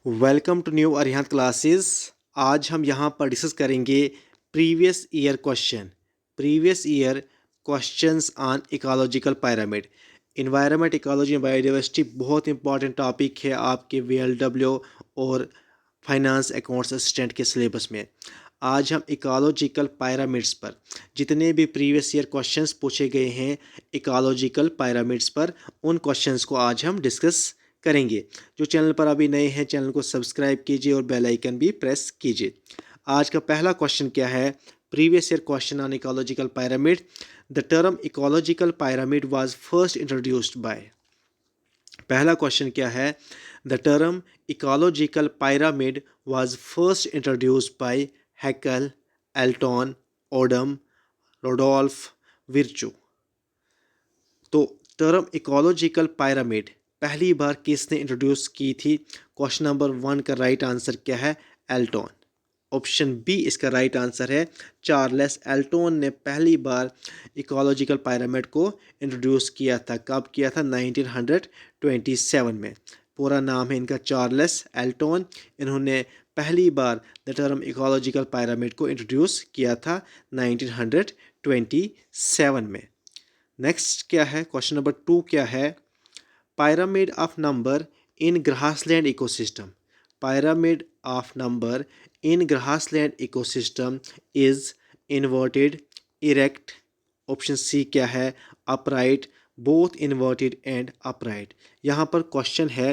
Welcome to new Arihant classes. आज हम यहाँ पर डिस्कस करेंगे previous year questions on ecological pyramid. Environment, ecology and biodiversity बहुत इंपॉर्टेंट टॉपिक है आपके VLW और फाइनेंस अकाउंट्स असिस्टेंट के सिलेबस में। आज हम इकोलॉजिकल पिरामिड्स पर जितने भी प्रीवियस ईयर क्वेश्चंस पूछे गए हैं इकोलॉजिकल पिरामिड्स पर, उन क्वेश्चंस को आज हम डिस्कस करेंगे। जो चैनल पर अभी नए हैं, चैनल को सब्सक्राइब कीजिए और बेल आइकन भी प्रेस कीजिए। आज का पहला क्वेश्चन क्या है? Previous year question on ecological pyramid. The term ecological pyramid was first introduced by. पहला क्वेश्चन क्या है? The term ecological pyramid was first introduced by Haeckel, Elton, Odum, Rudolf, Virchow. तो टर्म इकोलॉजिकल पिरामिड पहली बार किसने introduce की थी? Question number 1 का right answer क्या है? एल्टन। ऑप्शन बी इसका राइट आंसर है। चार्ल्स एल्टन ने पहली बार इकोलॉजिकल पिरामिड को इंट्रोड्यूस किया था। कब किया था? 1927 में। पूरा नाम है इनका चार्ल्स एल्टन। इन्होंने पहली बार द टर्म इकोलॉजिकल पिरामिड को इंट्रोड्यूस किया था 1927 में। नेक्स्ट क्या है? क्वेश्चन नंबर 2 क्या है? pyramid of number in grassland ecosystem. Pyramid of number in grassland ecosystem is inverted, erect. Option C क्या है? upright, both inverted and upright. यहाँ पर क्वेश्चन है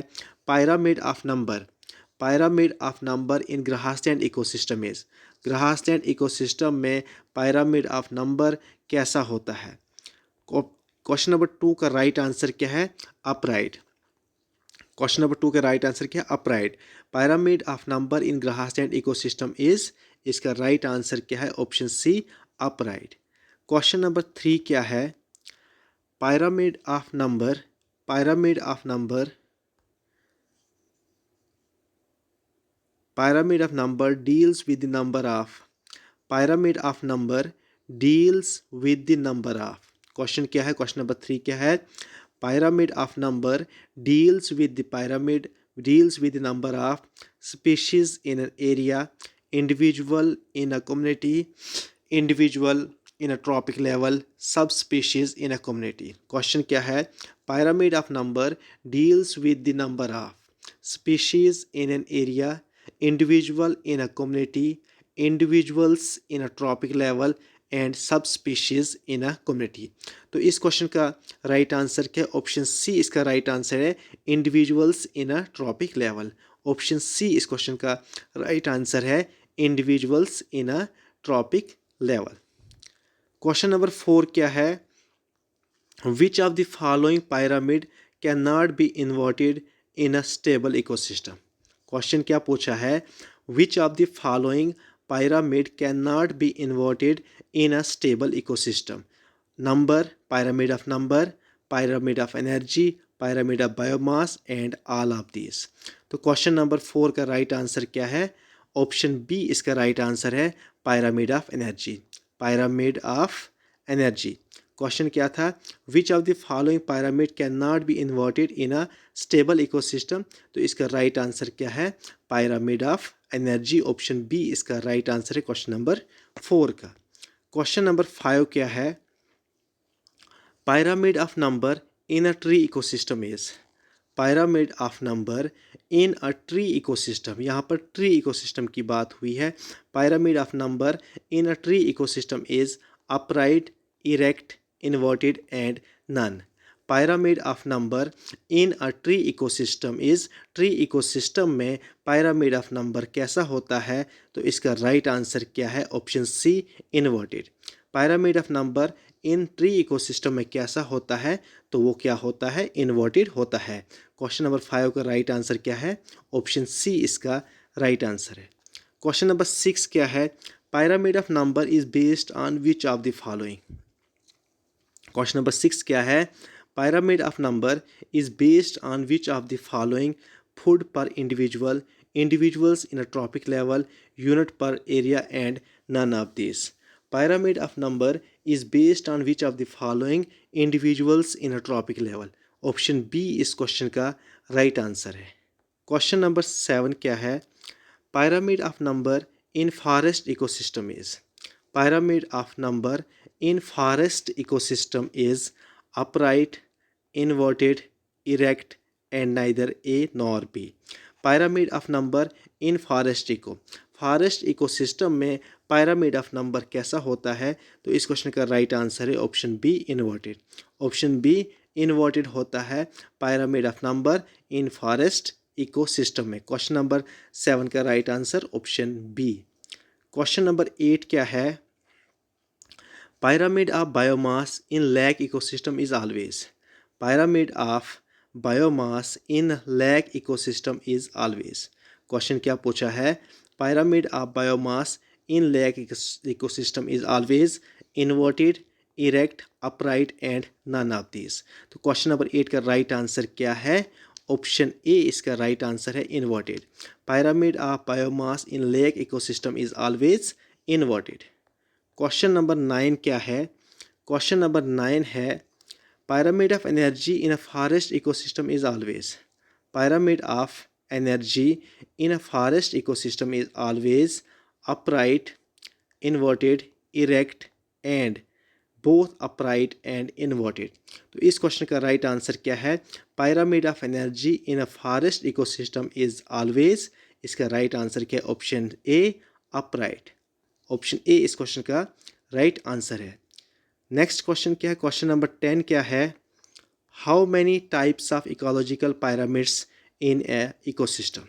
pyramid of number. pyramid of number in grassland ecosystem is. grassland ecosystem में pyramid of number कैसा होता है? Question number 2 का राइट आंसर क्या है? अपराइट। क्वेश्चन नंबर 2 का राइट आंसर क्या है? Upright. Pyramid of number in grassland ecosystem is. इसका राइट आंसर क्या है? Option C, upright. Question number 3 क्या है? Pyramid of number pyramid of number pyramid of number deals with the number of pyramid of number deals with the number of. Question क्या है? Question number 3 क्या है? pyramid of number deals with the number of species in an area, individual in a community, individual in a tropic level, subspecies in a community. Question क्या है? pyramid of number deals with the number of species in an area, individual in a community, individuals in a tropic level and सब species in a community. तो इस question का right answer क्या है? Option C इसका right answer है, individuals in a trophic level. Option C इस question का राइट आंसर है, individuals in a trophic level. Question number 4 क्या है? Which of the following pyramid can not be inverted in a stable ecosystem. Question क्या पूछा है? Which of the following pyramid cannot be inverted in a stable ecosystem. Number, pyramid of number, pyramid of energy, pyramid of biomass and all of these. तो question number 4 का right answer क्या है? Option B इसका right answer है, pyramid of energy. pyramid of energy. Question क्या था? Which of the following pyramid can not be inverted in a stable ecosystem. तो इसका राइट आंसर क्या है? pyramid of energy. Option B इसका right answer है question number 4 का। Question number 5 क्या है? pyramid of number in a tree ecosystem is. pyramid of number in a tree ecosystem, यहाँ पर ट्री इकोसिस्टम की बात हुई है। pyramid of number in a tree ecosystem is upright, erect, inverted and none. pyramid of number in a tree ecosystem is. Tree ecosystem में pyramid of number कैसा होता है? तो इसका राइट आंसर क्या है? Option C, inverted. pyramid of number in tree ecosystem में कैसा होता है? तो वो क्या होता है? इन्वर्टेड होता है। क्वेश्चन नंबर 5 का राइट आंसर क्या है? ऑप्शन सी इसका राइट आंसर है। क्वेश्चन नंबर 6 क्या है? pyramid of number is based on which of the following. Question number 6 क्या है? pyramid of number is based on which of the following. food per individual, individuals in a tropic level, unit per area and none of these. pyramid of number is based on which of the following. individuals in a tropic level. Option B इस question का right answer है। Question number 7 क्या है? Pyramid of number in forest ecosystem is. Pyramid of number in forest ecosystem is upright, inverted, erect, and neither A nor B. Pyramid of number in forest ecosystem में pyramid of number कैसा होता है? तो इस question का right answer है option B, inverted. Option B inverted होता है pyramid of number in forest ecosystem में। क्वेश्चन नंबर 7 का right answer option B. Question number 8 क्या है? Pyramid of biomass in lake ecosystem is always. Pyramid of biomass in lake ecosystem is always. Question क्या पूछा है? Pyramid of biomass in lake ecosystem is always inverted, erect, upright and none of these. तो question number 8 का right answer क्या है? Option ए इसका right answer है, inverted. Pyramid of biomass in lake ecosystem is always inverted. Question number 9 क्या है? Question number 9 है pyramid of energy in a forest ecosystem is always. Pyramid of energy in a forest ecosystem is always upright, inverted, erect and both upright and inverted. तो इस question का right answer क्या है? pyramid of energy in a forest ecosystem is always. इसका right answer क्या है? Option A, upright. Option A इस question का राइट आंसर है। नेक्स्ट क्वेश्चन क्या है? क्वेश्चन नंबर 10 क्या है? How many types of ecological pyramids in a ecosystem?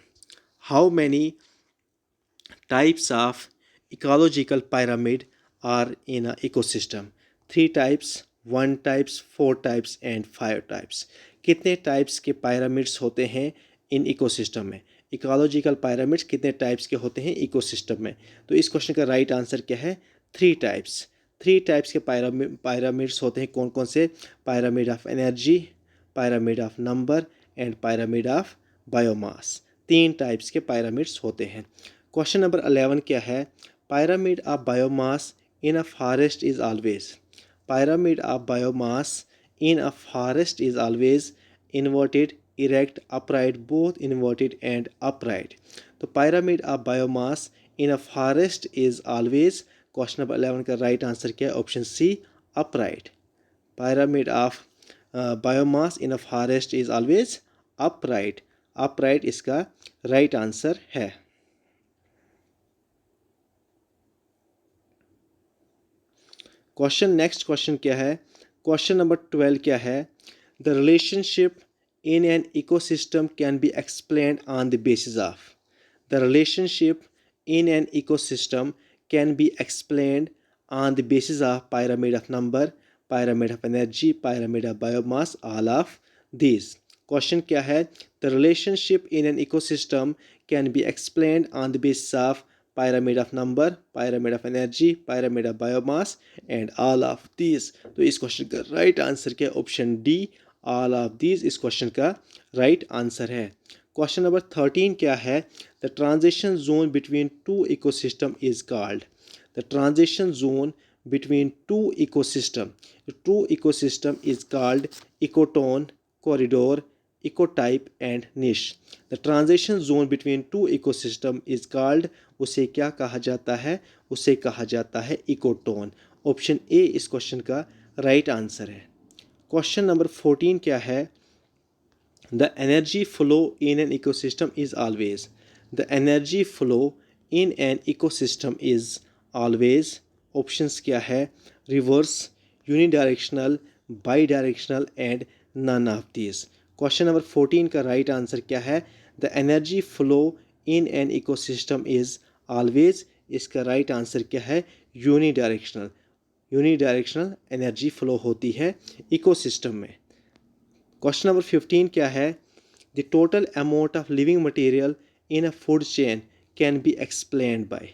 How many types of ecological pyramid are in a ecosystem? 3 types, 1 types, 4 types and 5 types. कितने types के pyramids होते हैं इन इकोसिस्टम में? इकोलॉजिकल पिरामिड्स कितने types के होते हैं इकोसिस्टम में? तो इस क्वेश्चन का राइट आंसर क्या है? 3 टाइप्स। 3 टाइप्स के पिरामिड्स होते हैं। कौन कौन से? Pyramid of energy, pyramid of number and pyramid of biomass. 3 types के पिरामिड्स होते हैं। क्वेश्चन नंबर 11 क्या है? Pyramid of biomass in a forest is always. Pyramid of biomass in a forest is always inverted, erect, upright, both inverted and upright. तो pyramid of biomass in a forest is always, question number 11 का right answer क्या है? Option C, upright. Pyramid of biomass in a forest is always upright. Upright इसका right answer है। Next question क्या है? Question number 12 क्या है? The relationship in an ecosystem can be explained on the basis of. The relationship in an ecosystem can be explained on the basis of pyramid of number, pyramid of energy, pyramid of biomass, all of these. Question क्या है? The relationship in an ecosystem can be explained on the basis of pyramid of number, pyramid of energy, pyramid of biomass and all of these. तो इस question का right answer क्या है? Option D, all of these इस question का right answer है। Question number 13 क्या है? The transition zone between two ecosystem is called. The transition zone between two ecosystem is called ecotone, corridor, ecotype and niche. The transition zone between two ecosystem is called, उसे क्या कहा जाता है? उसे कहा जाता है इकोटोन। ऑप्शन ए इस क्वेश्चन का राइट आंसर है। क्वेश्चन नंबर 14 क्या है? The energy flow in an ecosystem is always. The energy flow in an ecosystem is always. Options क्या है? Reverse, unidirectional, bidirectional and none of this. Question number 14 का right answer क्या है? The energy flow in an ecosystem is always. इसका right answer क्या है? Unidirectional. Unidirectional energy flow होती है इकोसिस्टम में। क्वेश्चन नंबर 15 क्या है? The total amount of living material in a food chain can be explained bye.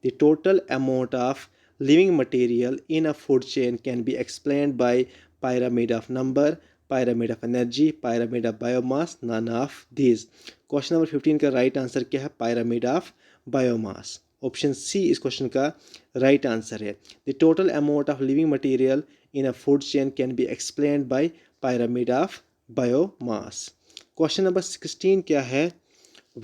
The total amount of living material in a food chain can be explained by pyramid of number, pyramid of energy, pyramid of biomass, none of these. Question number 15 का right answer क्या है? pyramid of biomass. Option C इस question का right answer है। The total amount of living material in a food chain can be explained by pyramid of biomass. Question number 16 क्या है?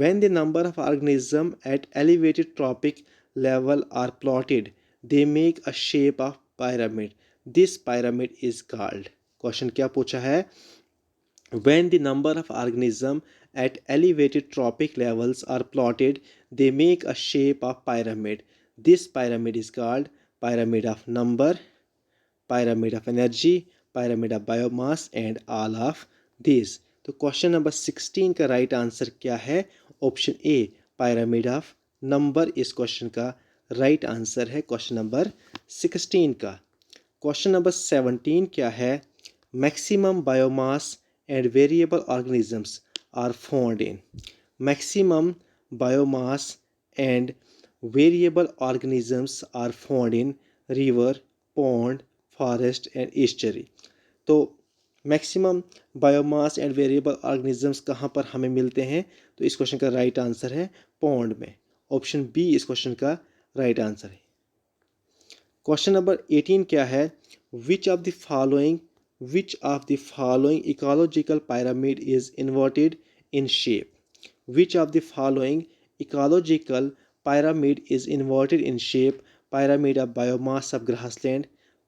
When the number of organisms at elevated trophic level are plotted, they make a shape of pyramid. This pyramid is called. Question क्या पूछा है? When the number of organisms at elevated trophic levels are plotted, they make a shape of pyramid. This pyramid is called pyramid of number, pyramid of energy, pyramid of biomass and all of these. तो question number 16 का right answer क्या है? Option A pyramid of number इस question का right answer है question number 16 का। Question number 17 क्या है? Maximum biomass and variable organisms are found in. Maximum biomass and variable organisms are found in river, pond, forest and estuary. तो maximum biomass and variable organisms कहाँ पर हमें मिलते हैं? तो इस क्वेश्चन का राइट आंसर है पॉन्ड में। ऑप्शन बी इस क्वेश्चन का राइट आंसर है। क्वेश्चन नंबर 18 क्या है? Which of the following ecological pyramid is inverted in shape? Which of the following ecological pyramid is inverted in shape? Pyramid of biomass of grassland,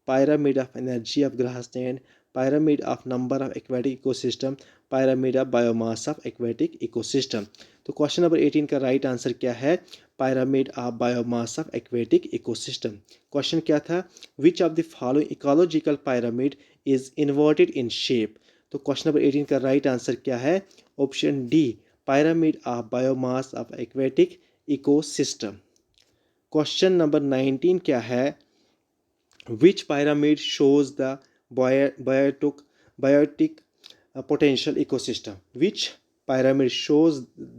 pyramid of energy of grassland, pyramid of number of aquatic ecosystem, pyramid of biomass of aquatic ecosystem। तो question number 18 का right answer क्या है? pyramid of biomass of aquatic ecosystem। Question क्या था? Which of the following ecological pyramid is inverted in shape? तो question number 18 का right answer क्या है? Option D pyramid of biomass of aquatic ecosystem। Question number 19 क्या है? Which pyramid shows the biotic potential ecosystem? Which pyramid shows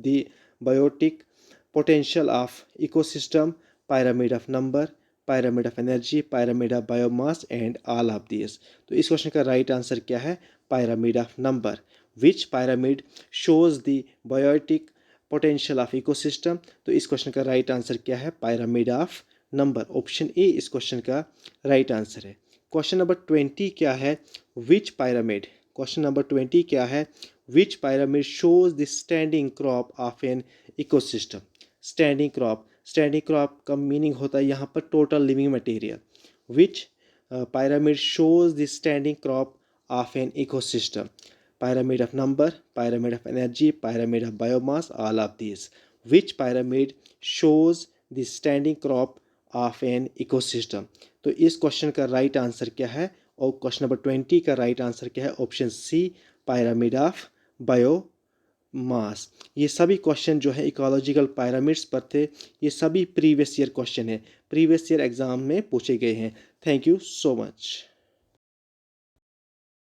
the biotic potential of ecosystem? Pyramid of number, pyramid of energy, pyramid of biomass and all of these। तो इस question का right answer क्या है? pyramid of number। Which pyramid shows the biotic potential of ecosystem? तो इस question का right answer क्या है? pyramid of number। Option A इस क्वेश्चन का राइट आंसर है। क्वेश्चन नंबर 20 क्या है? विच pyramid, क्वेश्चन नंबर 20 क्या है? विच pyramid shows the standing crop of an ecosystem? Standing crop का मीनिंग होता है यहाँ पर total living material. Which pyramid shows the standing crop of an ecosystem? Pyramid of number, pyramid of energy, pyramid of biomass, all of these। Which pyramid shows the standing crop of an ecosystem? तो इस question का right answer क्या है? और question number 20 का right answer क्या है? Option C pyramid of biomass. ये सभी क्वेश्चन जो है इकोलॉजिकल pyramid's पर थे। ये सभी प्रीवियस ईयर क्वेश्चन है, प्रीवियस ईयर एग्जाम में पूछे गए हैं। Thank you so much.